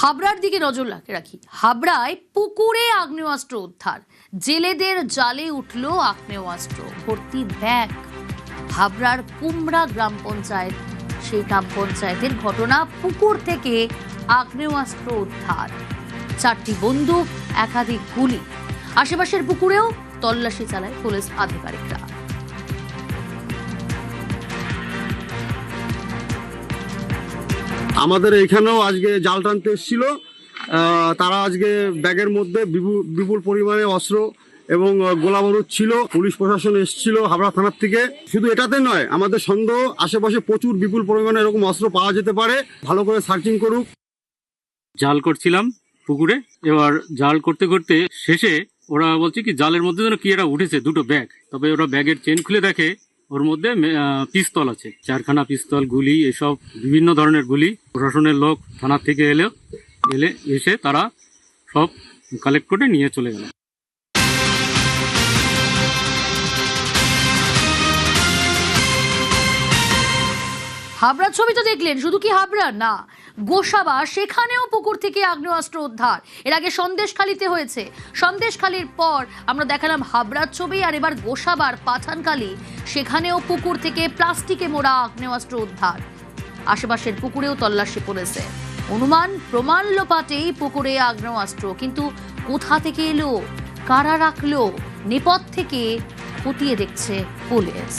হাবড়ার দিকে নজর রাখি। হাবড়ায় পুকুরে আগ্নেয়াস্ত্র উদ্ধার, জেলেদের জালে উঠল আগ্নেয়াস্ত্র ভর্তি ব্যাগ। হাবড়ার কুমড়া গ্রাম পঞ্চায়েত, সেই গ্রাম পঞ্চায়েতের ঘটনা। পুকুর থেকে আগ্নেয়াস্ত্র উদ্ধার, 4টি বন্দুক, একাধিক গুলি। আশেপাশের পুকুরেও তল্লাশি চালায় পুলিশ আধিকারিকরা। আমাদের এখানেও আজকে জাল টানতে এসেছিল, তারা আজকে ব্যাগের মধ্যে বিপুল পরিমাণে অস্ত্র এবং গোলা বারুদ ছিল। পুলিশ প্রশাসন এসেছিল হাবড়া থানার থেকে। শুধু এটাতে নয়, আমাদের সন্দেহ আশেপাশে প্রচুর বিপুল পরিমাণে এরকম অস্ত্র পাওয়া যেতে পারে, ভালো করে সার্চিং করুক। জাল করছিলাম পুকুরে, এবার জাল করতে করতে শেষে ওরা বলছে কি জালের মধ্যে যেন কি একটা উঠেছে, 2টো ব্যাগ। তবে ওরা ব্যাগের চেন খুলে দেখে ওর মধ্যে পিস্তল আছে, 4খানা পিস্তল, গুলি, এসব বিভিন্ন ধরনের গুলি। প্রশাসনের লোক থানার থেকে এসে তারা সব কালেক্ট করে নিয়ে চলে গেল। হাবড়ার ছবি তো দেখলেন, শুধু কি হাবড়া না, গোসাবা, সেখানেও পুকুর থেকে আগ্নেয়াস্ত্র উদ্ধার। এর আগে সন্দেশখালীতে হয়েছে, সন্দেশখালীর পর আমরা দেখালাম হাবড়ার ছবি, আর এবার গোসাবার পাঠানখালী, সেখানেও পুকুর থেকে প্লাস্টিকে মোড়া আগ্নেয়াস্ত্র উদ্ধার। আশেপাশের পুকুরেও তল্লাশি পড়েছে। অনুমান প্রমাণ লোপাটেই পুকুরে আগ্নেয়াস্ত্র, কিন্তু কোথা থেকে এলো, কারা রাখলো, নেপথ্য থেকে খতিয়ে দেখছে পুলিশ।